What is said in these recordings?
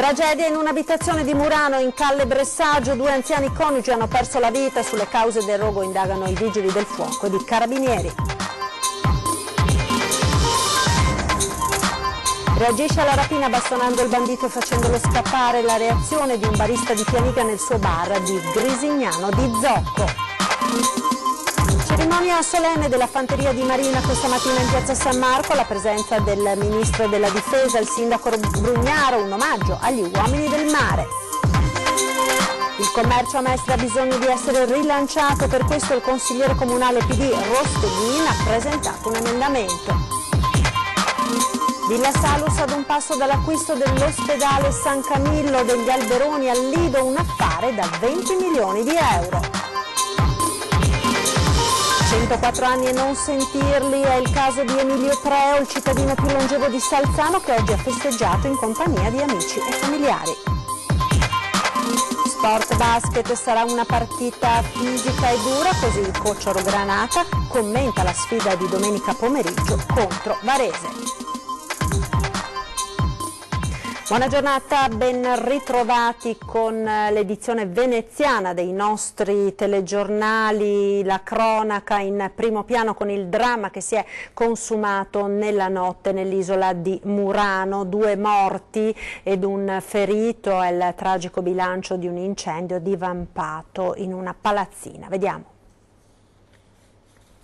Tragedia in un'abitazione di Murano in Calle Bressaggio, 2 anziani coniugi hanno perso la vita, sulle cause del rogo indagano i vigili del fuoco ed i carabinieri. Reagisce alla rapina bastonando il bandito e facendolo scappare, la reazione di un barista di Pianica nel suo bar di Grisignano di Zocco. Cerimonia solenne della Fanteria di Marina questa mattina in piazza San Marco, la presenza del Ministro della Difesa, il Sindaco Brugnaro, un omaggio agli uomini del mare. Il commercio a Mestre ha bisogno di essere rilanciato, per questo il consigliere comunale PD Rosteguin ha presentato un emendamento. Villa Salus ad un passo dall'acquisto dell'ospedale San Camillo degli Alberoni al Lido, un affare da 20 milioni di euro. 104 anni e non sentirli è il caso di Emilio Treo, il cittadino più longevo di Salzano, che oggi ha festeggiato in compagnia di amici e familiari. Sport basket, sarà una partita fisica e dura, così il coach Granata commenta la sfida di domenica pomeriggio contro Varese. Buona giornata, ben ritrovati con l'edizione veneziana dei nostri telegiornali, la cronaca in primo piano con il dramma che si è consumato nella notte nell'isola di Murano, 2 morti ed un ferito, è il tragico bilancio di un incendio divampato in una palazzina. Vediamo.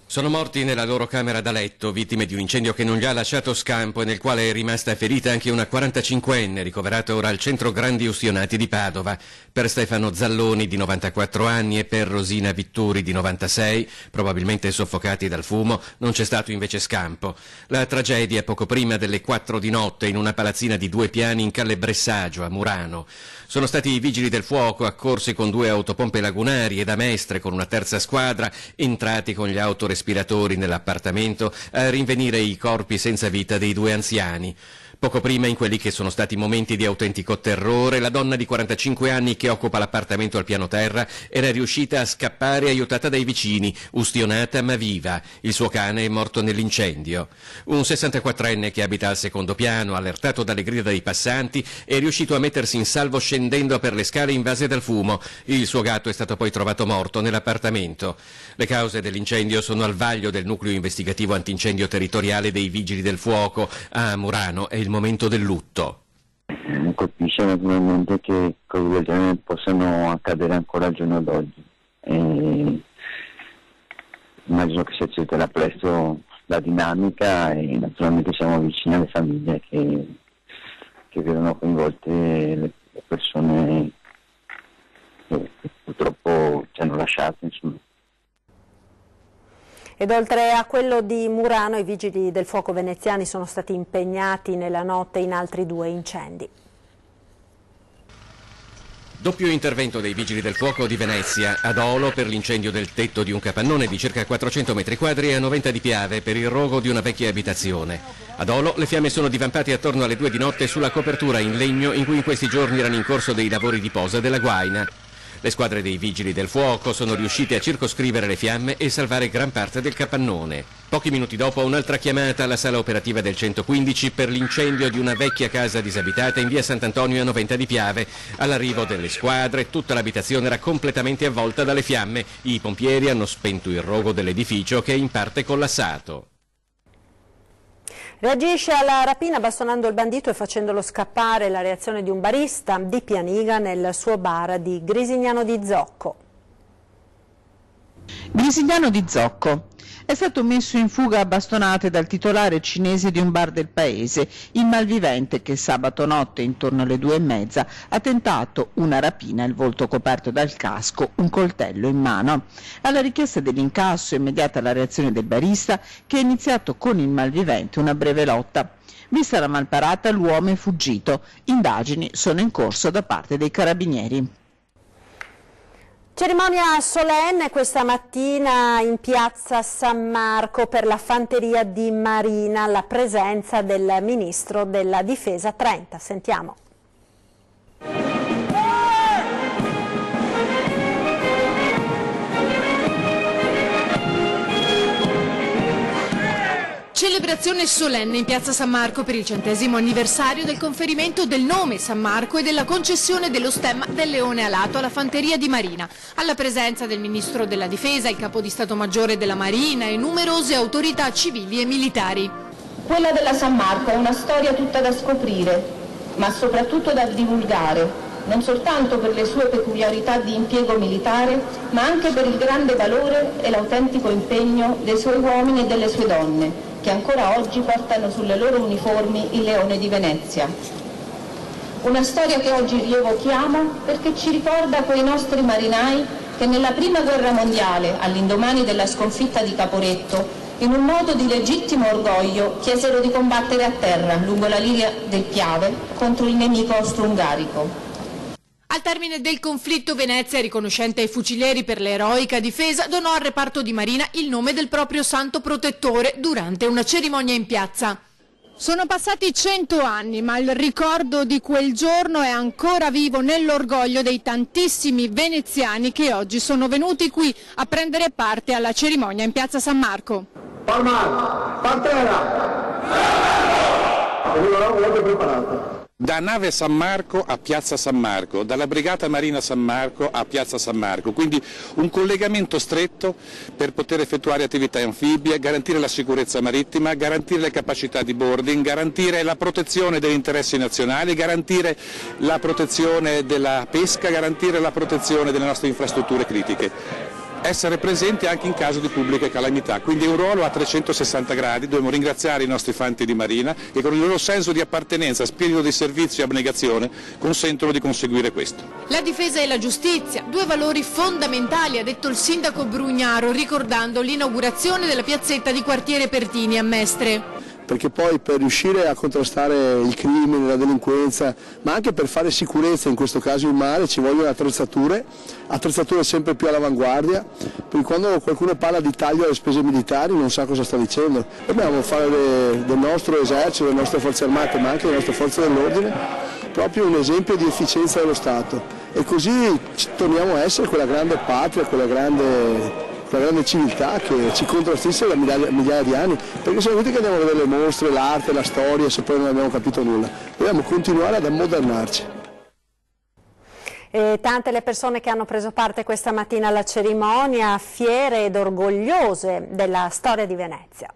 Sono morti nella loro camera da letto, vittime di un incendio che non gli ha lasciato scampo e nel quale è rimasta ferita anche una 45enne, ricoverata ora al centro Grandi Ustionati di Padova. Per Stefano Zalloni, di 94 anni, e per Rosina Vitturi, di 96, probabilmente soffocati dal fumo, non c'è stato invece scampo. La tragedia poco prima delle 4 di notte in una palazzina di 2 piani in Calle Bressaggio, a Murano. Sono stati i vigili del fuoco, accorsi con 2 autopompe lagunari e da Mestre con una terza squadra, entrati con gli autorespiratori nell'appartamento a rinvenire i corpi senza vita dei 2 anziani. Poco prima, in quelli che sono stati momenti di autentico terrore, la donna di 45 anni che occupa l'appartamento al piano terra era riuscita a scappare aiutata dai vicini, ustionata ma viva. Il suo cane è morto nell'incendio. Un 64enne che abita al secondo piano, allertato dalle grida dei passanti, è riuscito a mettersi in salvo scendendo per le scale invase dal fumo. Il suo gatto è stato poi trovato morto nell'appartamento. Le cause dell'incendio sono al vaglio del nucleo investigativo antincendio territoriale dei Vigili del Fuoco. A Murano è il momento del lutto. Mi colpisce naturalmente che cose del genere possano accadere ancora al giorno d'oggi. Immagino che si accetterà presto la dinamica e naturalmente siamo vicini alle famiglie che vedono coinvolte le persone che purtroppo ci hanno lasciato, insomma. Ed oltre a quello di Murano, i vigili del fuoco veneziani sono stati impegnati nella notte in altri 2 incendi. Doppio intervento dei Vigili del Fuoco di Venezia, ad Olo per l'incendio del tetto di un capannone di circa 400 metri quadri e a Noventa di Piave per il rogo di una vecchia abitazione. Ad Olo le fiamme sono divampate attorno alle 2 di notte sulla copertura in legno in cui in questi giorni erano in corso dei lavori di posa della guaina. Le squadre dei Vigili del Fuoco sono riuscite a circoscrivere le fiamme e salvare gran parte del capannone. Pochi minuti dopo un'altra chiamata alla sala operativa del 115 per l'incendio di una vecchia casa disabitata in via Sant'Antonio a Noventa di Piave. All'arrivo delle squadre tutta l'abitazione era completamente avvolta dalle fiamme. I pompieri hanno spento il rogo dell'edificio che è in parte collassato. Reagisce alla rapina bastonando il bandito e facendolo scappare, la reazione di un barista di Pianiga nel suo bar di Grisignano di Zocco. Grisignano di Zocco è stato messo in fuga a bastonate dal titolare cinese di un bar del paese, il malvivente che sabato notte intorno alle 2:30 ha tentato una rapina, il volto coperto dal casco, un coltello in mano. Alla richiesta dell'incasso è immediata la reazione del barista che ha iniziato con il malvivente una breve lotta. Vista la malparata, l'uomo è fuggito. Indagini sono in corso da parte dei carabinieri. Cerimonia solenne questa mattina in piazza San Marco per la Fanteria di Marina, alla presenza del Ministro della Difesa Trenta. Sentiamo. manifestazione solenne in piazza San Marco per il 100° anniversario del conferimento del nome San Marco e della concessione dello stemma del leone alato alla fanteria di Marina, alla presenza del ministro della difesa, il capo di Stato Maggiore della Marina e numerose autorità civili e militari. Quella della San Marco è una storia tutta da scoprire, ma soprattutto da divulgare, non soltanto per le sue peculiarità di impiego militare, ma anche per il grande valore e l'autentico impegno dei suoi uomini e delle sue donne, che ancora oggi portano sulle loro uniformi il leone di Venezia. Una storia che oggi rievochiamo perché ci ricorda quei nostri marinai che nella Prima Guerra Mondiale, all'indomani della sconfitta di Caporetto, in un modo di legittimo orgoglio chiesero di combattere a terra, lungo la linea del Piave, contro il nemico austro-ungarico. Al termine del conflitto, Venezia, riconoscente ai fucilieri per l'eroica difesa, donò al reparto di Marina il nome del proprio santo protettore durante una cerimonia in piazza. Sono passati 100 anni, ma il ricordo di quel giorno è ancora vivo nell'orgoglio dei tantissimi veneziani che oggi sono venuti qui a prendere parte alla cerimonia in piazza San Marco. Palma, Pantera! L'ho preparato. Da nave San Marco a piazza San Marco, dalla brigata marina San Marco a piazza San Marco, quindi un collegamento stretto per poter effettuare attività anfibie, garantire la sicurezza marittima, garantire le capacità di boarding, garantire la protezione degli interessi nazionali, garantire la protezione della pesca, garantire la protezione delle nostre infrastrutture critiche. Essere presenti anche in caso di pubbliche calamità, quindi un ruolo a 360 gradi, dobbiamo ringraziare i nostri fanti di Marina che con il loro senso di appartenenza, spirito di servizio e abnegazione consentono di conseguire questo. La difesa e la giustizia, due valori fondamentali, ha detto il sindaco Brugnaro, ricordando l'inaugurazione della piazzetta di quartiere Pertini a Mestre. Perché poi per riuscire a contrastare il crimine, la delinquenza, ma anche per fare sicurezza, in questo caso in mare, ci vogliono attrezzature sempre più all'avanguardia, perché quando qualcuno parla di taglio alle spese militari non sa cosa sta dicendo. Dobbiamo fare del nostro esercito, delle nostre forze armate, ma anche delle nostre forze dell'ordine, proprio un esempio di efficienza dello Stato. E così torniamo a essere quella grande patria, quella grande civiltà che ci contrastisce da migliaia di anni, perché sono venuti che andiamo a vedere le mostre, l'arte, la storia, se poi non abbiamo capito nulla. Dobbiamo continuare ad ammodernarci. E tante le persone che hanno preso parte questa mattina alla cerimonia, fiere ed orgogliose della storia di Venezia.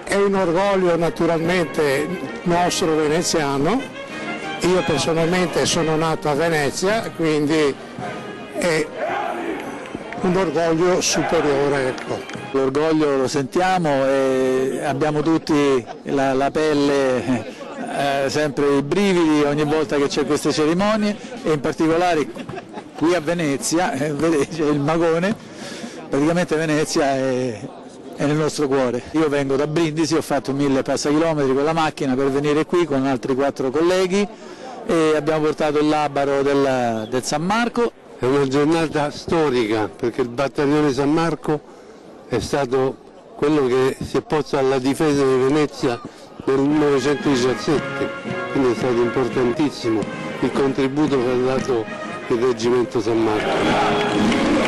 È un orgoglio naturalmente nostro veneziano. Io personalmente sono nato a Venezia, quindi è un orgoglio superiore. Ecco. L'orgoglio lo sentiamo e abbiamo tutti la pelle, sempre i brividi ogni volta che c'è queste cerimonie e in particolare qui a Venezia, vedete c'è il magone, praticamente Venezia è nel nostro cuore. Io vengo da Brindisi, ho fatto 1000 passachilometri con la macchina per venire qui con altri 4 colleghi e abbiamo portato il labaro del San Marco. È una giornata storica perché il battaglione San Marco è stato quello che si è posto alla difesa di Venezia nel 1917, quindi è stato importantissimo il contributo che ha dato il reggimento San Marco.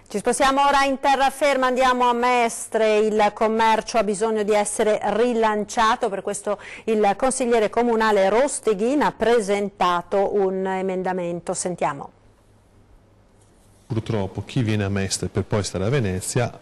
Ci spostiamo ora in terraferma, andiamo a Mestre, il commercio ha bisogno di essere rilanciato, per questo il consigliere comunale Rosteghin ha presentato un emendamento, sentiamo. Purtroppo chi viene a Mestre per poi stare a Venezia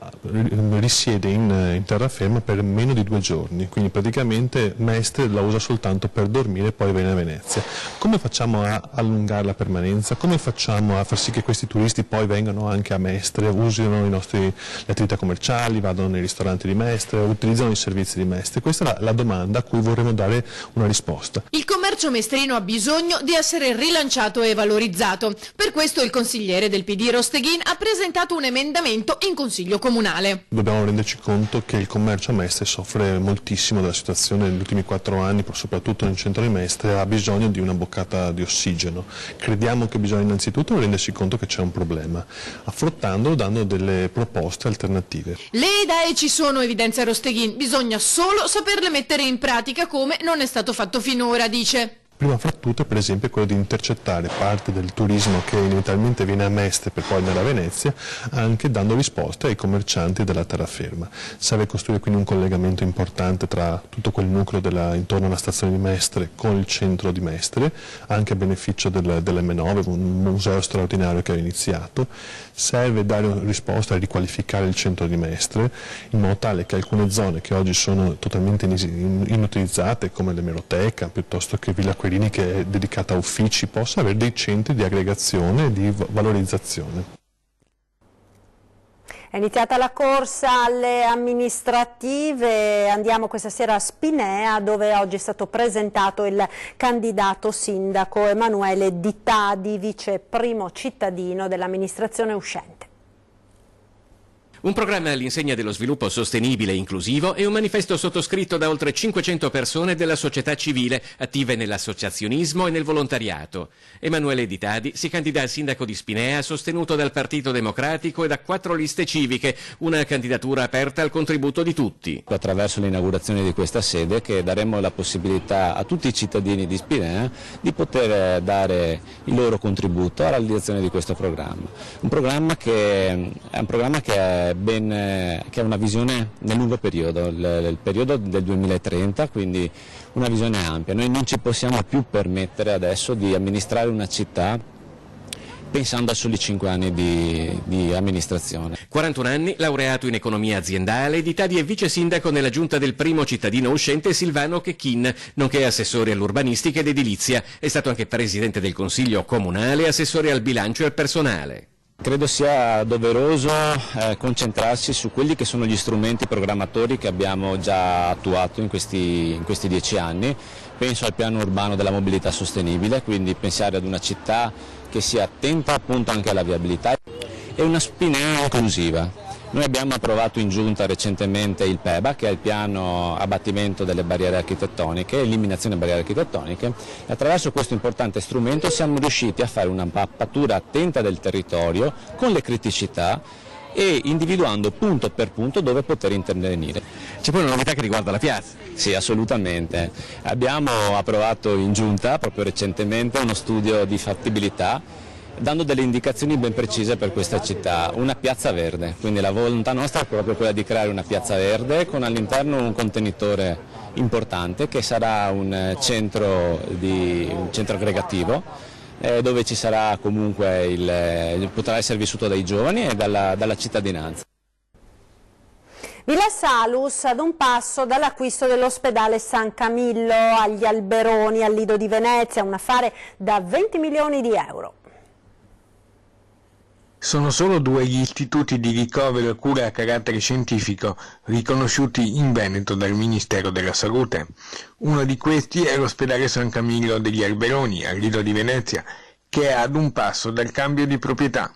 risiede in terraferma per meno di 2 giorni, quindi praticamente Mestre la usa soltanto per dormire e poi viene a Venezia. Come facciamo a allungare la permanenza? Come facciamo a far sì che questi turisti poi vengano anche a Mestre, usino le attività commerciali, vadano nei ristoranti di Mestre, utilizzano i servizi di Mestre? Questa è la domanda a cui vorremmo dare una risposta. Il commercio mestrino ha bisogno di essere rilanciato e valorizzato. Per questo il consigliere del PD Rosteghin ha presentato un emendamento in Consiglio Comunale. Dobbiamo renderci conto che il commercio a Mestre soffre moltissimo della situazione negli ultimi 4 anni, soprattutto nel centro di Mestre, ha bisogno di una boccata di ossigeno. Crediamo che bisogna innanzitutto rendersi conto che c'è un problema, affrontandolo dando delle proposte alternative. Le idee ci sono, evidenzia Rosteghin, bisogna solo saperle mettere in pratica come non è stato fatto finora, dice. Prima fra tutte, per esempio, quello di intercettare parte del turismo che inevitabilmente viene a Mestre per poi andare a Venezia, anche dando risposte ai commercianti della terraferma. Serve costruire quindi un collegamento importante tra tutto quel nucleo intorno alla stazione di Mestre con il centro di Mestre, anche a beneficio dell'M9, un museo straordinario che ha iniziato. Serve dare risposta e riqualificare il centro di Mestre, in modo tale che alcune zone che oggi sono totalmente inutilizzate, come l'emeroteca, piuttosto che Villa Querini, che è dedicata a uffici, possa avere dei centri di aggregazione e di valorizzazione. È iniziata la corsa alle amministrative, andiamo questa sera a Spinea, dove oggi è stato presentato il candidato sindaco Emanuele Di Tadi, vice primo cittadino dell'amministrazione uscente. Un programma all'insegna dello sviluppo sostenibile e inclusivo e un manifesto sottoscritto da oltre 500 persone della società civile attive nell'associazionismo e nel volontariato. Emanuele Di Tadi si candida al sindaco di Spinea, sostenuto dal Partito Democratico e da 4 liste civiche, una candidatura aperta al contributo di tutti. Attraverso l'inaugurazione di questa sede che daremo la possibilità a tutti i cittadini di Spinea di poter dare il loro contributo alla realizzazione di questo programma. Un programma che ha una visione nel lungo periodo, il periodo del 2030, quindi una visione ampia. Noi non ci possiamo più permettere adesso di amministrare una città pensando a soli 5 anni di amministrazione. 41 anni, laureato in economia aziendale, Di Tadi è vice sindaco nella giunta del primo cittadino uscente Silvano Checchin, nonché assessore all'urbanistica ed edilizia. È stato anche presidente del consiglio comunale e assessore al bilancio e al personale. Credo sia doveroso concentrarsi su quelli che sono gli strumenti programmatori che abbiamo già attuato in questi 10 anni. Penso al piano urbano della mobilità sostenibile, quindi pensare ad una città che sia attenta appunto anche alla viabilità e una Spinea inclusiva. Noi abbiamo approvato in giunta recentemente il PEBA, che è il piano abbattimento delle barriere architettoniche, eliminazione delle barriere architettoniche, e attraverso questo importante strumento siamo riusciti a fare una mappatura attenta del territorio con le criticità e individuando punto per punto dove poter intervenire. C'è poi una novità che riguarda la piazza? Sì, assolutamente. Abbiamo approvato in giunta proprio recentemente uno studio di fattibilità dando delle indicazioni ben precise per questa città, una piazza verde, quindi la volontà nostra è proprio quella di creare una piazza verde con all'interno un contenitore importante che sarà un centro aggregativo dove ci sarà comunque potrà essere vissuto dai giovani e dalla cittadinanza. Villa Salus ad un passo dall'acquisto dell'ospedale San Camillo agli Alberoni al Lido di Venezia, un affare da 20 milioni di euro. Sono solo 2 gli istituti di ricovero e cura a carattere scientifico riconosciuti in Veneto dal Ministero della Salute. Uno di questi è l'ospedale San Camillo degli Alberoni, al Lido di Venezia, che è ad un passo dal cambio di proprietà.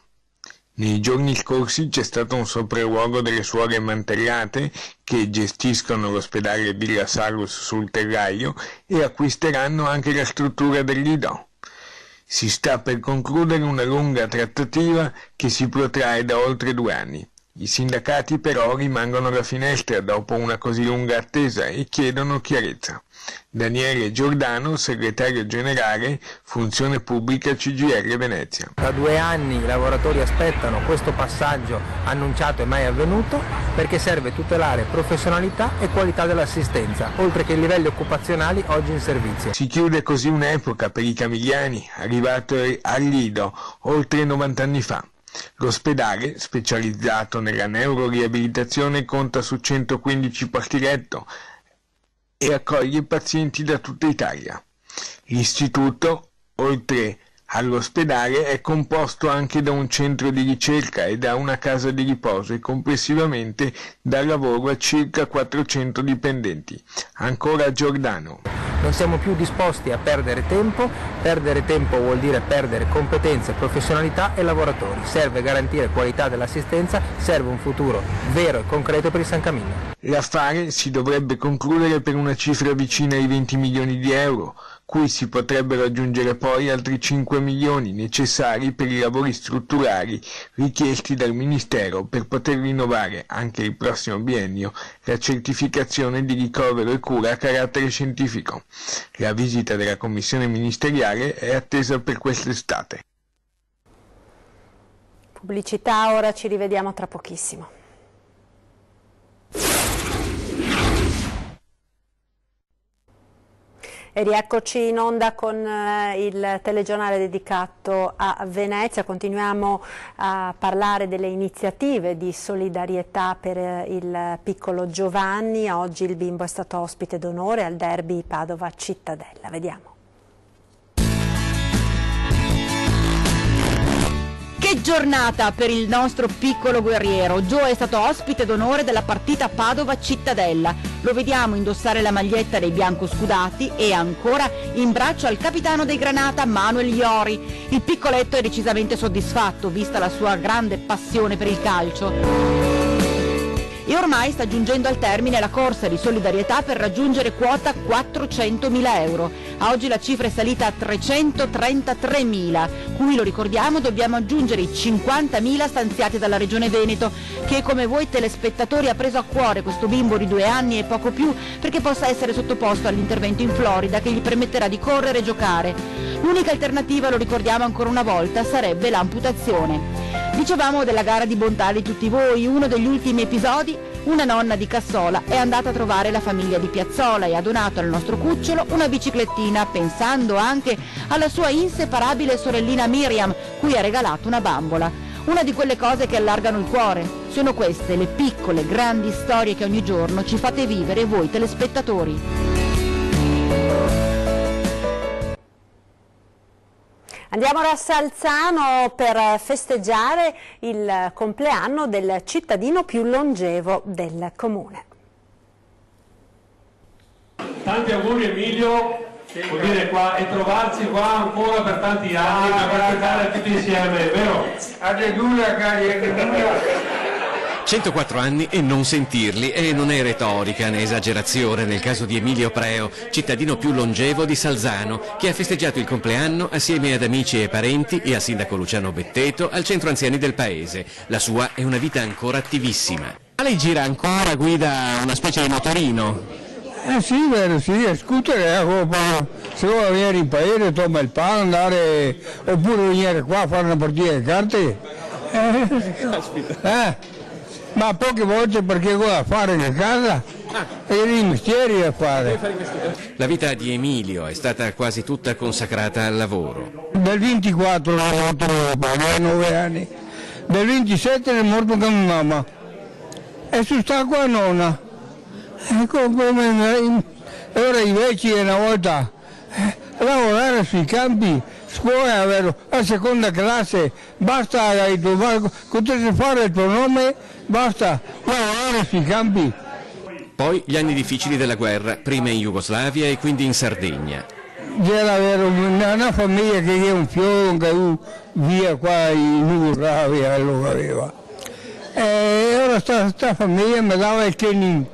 Nei giorni scorsi c'è stato un sopralluogo delle suore Mantellate che gestiscono l'ospedale Villa Salus sul Terraio e acquisteranno anche la struttura del Lido. Si sta per concludere una lunga trattativa che si protrae da oltre 2 anni. I sindacati però rimangono alla finestra dopo una così lunga attesa e chiedono chiarezza. Daniele Giordano, segretario generale, Funzione Pubblica CGIL Venezia. Da 2 anni i lavoratori aspettano questo passaggio annunciato e mai avvenuto perché serve tutelare professionalità e qualità dell'assistenza, oltre che i livelli occupazionali oggi in servizio. Si chiude così un'epoca per i Camigliani, arrivato al Lido oltre 90 anni fa. L'ospedale, specializzato nella neuroriabilitazione, conta su 115 posti letto e accoglie pazienti da tutta Italia. L'istituto, oltre all'ospedale, è composto anche da un centro di ricerca e da una casa di riposo e complessivamente dà lavoro a circa 400 dipendenti. Ancora Giordano. Non siamo più disposti a perdere tempo vuol dire perdere competenze, professionalità e lavoratori. Serve garantire qualità dell'assistenza, serve un futuro vero e concreto per il San Camillo. L'affare si dovrebbe concludere per una cifra vicina ai 20 milioni di euro, cui si potrebbero aggiungere poi altri 5 milioni necessari per i lavori strutturali richiesti dal Ministero per poter rinnovare anche il prossimo biennio la certificazione di ricovero e cura a carattere scientifico. La visita della commissione ministeriale è attesa per quest'estate. Pubblicità, ora ci rivediamo tra pochissimo. E rieccoci in onda con il telegiornale dedicato a Venezia. Continuiamo a parlare delle iniziative di solidarietà per il piccolo Giovanni. Oggi il bimbo è stato ospite d'onore al derby Padova-Cittadella. Vediamo. Che giornata per il nostro piccolo guerriero. Joe è stato ospite d'onore della partita Padova-Cittadella. Lo vediamo indossare la maglietta dei biancoscudati e ancora in braccio al capitano dei Granata Manuel Iori. Il piccoletto è decisamente soddisfatto vista la sua grande passione per il calcio. E ormai sta giungendo al termine la corsa di solidarietà per raggiungere quota 400.000 euro. A oggi la cifra è salita a 333.000, cui lo ricordiamo dobbiamo aggiungere i 50.000 stanziati dalla Regione Veneto, che come voi telespettatori ha preso a cuore questo bimbo di 2 anni e poco più perché possa essere sottoposto all'intervento in Florida che gli permetterà di correre e giocare. L'unica alternativa, lo ricordiamo ancora una volta, sarebbe l'amputazione. Dicevamo della gara di bontà di tutti voi, uno degli ultimi episodi, una nonna di Cassola è andata a trovare la famiglia di Piazzola e ha donato al nostro cucciolo una biciclettina, pensando anche alla sua inseparabile sorellina Miriam, cui ha regalato una bambola. Una di quelle cose che allargano il cuore. Sono queste le piccole, grandi storie che ogni giorno ci fate vivere voi telespettatori. Andiamo ora a Salzano per festeggiare il compleanno del cittadino più longevo del comune. Tanti auguri Emilio, vuol dire qua e trovarci qua ancora per tanti anni per festeggiare tutti insieme, vero? Alleluia cari, alleluia. 104 anni e non sentirli, e non è retorica né esagerazione nel caso di Emilio Preo, cittadino più longevo di Salzano, che ha festeggiato il compleanno assieme ad amici e parenti e a sindaco Luciano Betteto al centro anziani del paese. La sua è una vita ancora attivissima. Lei gira ancora, guida una specie di motorino? Sì, vero, sì, scooter, se vuoi venire in paese, toma il pane, andare, oppure venire qua a fare una partita di carte. Ma poche volte perché ho da fare in casa e i mestieri da fare. La vita di Emilio è stata quasi tutta consacrata al lavoro. Del 24 è morto papà, 9 anni, del 27 è morto con mamma e su sta qua nonna. Ora i vecchi una volta lavorare sui campi, scuola, avere la seconda classe, basta potersi fare il tuo nome, basta lavorare sui campi. Poi gli anni difficili della guerra, prima in Jugoslavia e quindi in Sardegna. C'era una famiglia che è un fiore che via qua in Jugoslavia lo aveva. E ora sta famiglia mi dava il chenin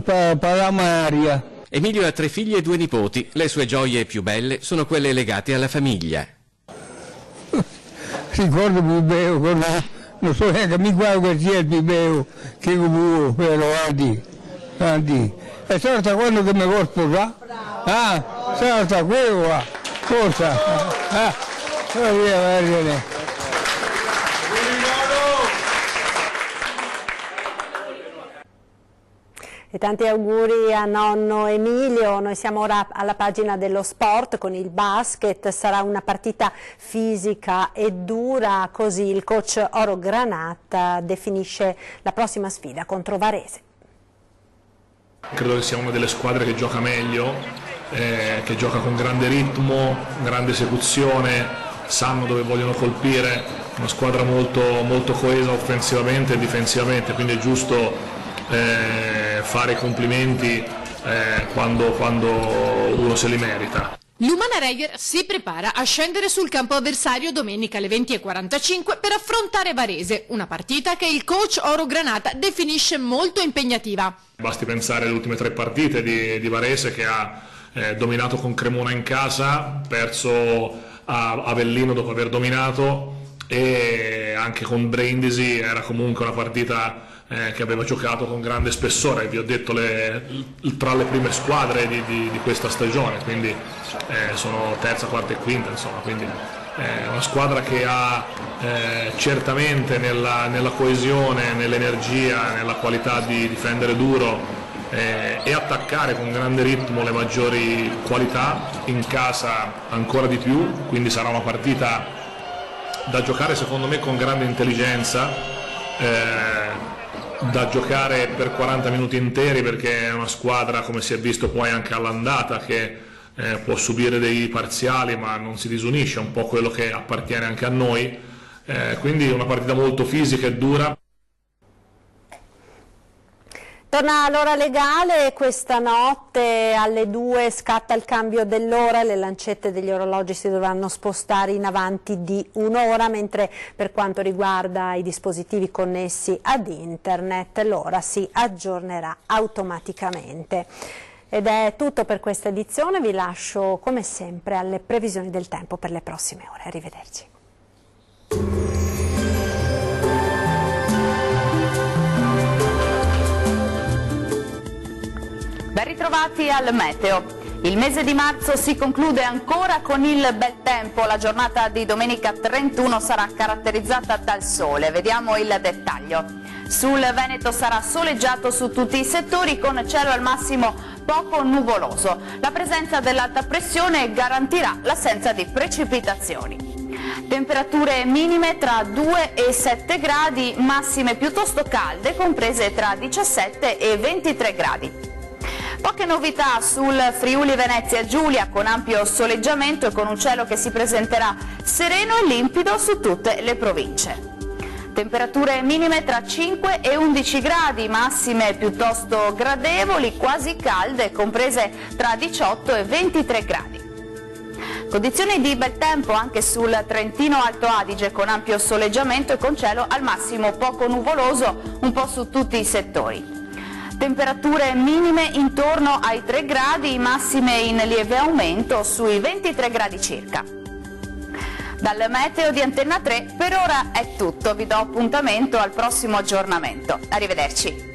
per la malaria. Emilio ha 3 figli e 2 nipoti. Le sue gioie più belle sono quelle legate alla famiglia. Ricordo più bello, non so neanche mi guardo che sia il più bello che ho però avanti. E certo quando che mi vuoi sposare? Certo quello cosa? Via Vergine. E tanti auguri a nonno Emilio. Noi siamo ora alla pagina dello sport con il basket. Sarà una partita fisica e dura, così il coach Oro Granata definisce la prossima sfida contro Varese. Credo che sia una delle squadre che gioca meglio, che gioca con grande ritmo, grande esecuzione, sanno dove vogliono colpire, una squadra molto coesa offensivamente e difensivamente, quindi è giusto fare i complimenti quando uno se li merita. L'Umana Reger si prepara a scendere sul campo avversario domenica alle 20:45 per affrontare Varese, una partita che il coach Oro Granata definisce molto impegnativa. Basti pensare alle ultime 3 partite di Varese, che ha dominato con Cremona in casa, perso a Avellino dopo aver dominato, e anche con Brindisi era comunque una partita che aveva giocato con grande spessore, vi ho detto tra le prime squadre di questa stagione, quindi sono terza, quarta e quinta, insomma, quindi è una squadra che ha certamente nella coesione, nell'energia, nella qualità di difendere duro e attaccare con grande ritmo le maggiori qualità, in casa ancora di più, quindi sarà una partita da giocare secondo me con grande intelligenza, da giocare per 40 minuti interi, perché è una squadra, come si è visto poi anche all'andata, che può subire dei parziali ma non si disunisce, è un po' quello che appartiene anche a noi, quindi una partita molto fisica e dura. Torna l'ora legale, questa notte alle 2 scatta il cambio dell'ora, le lancette degli orologi si dovranno spostare in avanti di un'ora, mentre per quanto riguarda i dispositivi connessi ad internet l'ora si aggiornerà automaticamente. Ed è tutto per questa edizione, vi lascio come sempre alle previsioni del tempo per le prossime ore. Arrivederci. Ben ritrovati al meteo. Il mese di marzo si conclude ancora con il bel tempo. La giornata di domenica 31 sarà caratterizzata dal sole. Vediamo il dettaglio. Sul Veneto sarà soleggiato su tutti i settori, con cielo al massimo poco nuvoloso. La presenza dell'alta pressione garantirà l'assenza di precipitazioni. Temperature minime tra 2 e 7 gradi, massime piuttosto calde, comprese tra 17 e 23 gradi. Poche novità sul Friuli Venezia Giulia, con ampio soleggiamento e con un cielo che si presenterà sereno e limpido su tutte le province. Temperature minime tra 5 e 11 gradi, massime piuttosto gradevoli, quasi calde, comprese tra 18 e 23 gradi. Condizioni di bel tempo anche sul Trentino Alto Adige, con ampio soleggiamento e con cielo al massimo poco nuvoloso un po' su tutti i settori. Temperature minime intorno ai 3 gradi, massime in lieve aumento sui 23 gradi circa. Dal meteo di Antenna 3 per ora è tutto, vi do appuntamento al prossimo aggiornamento. Arrivederci.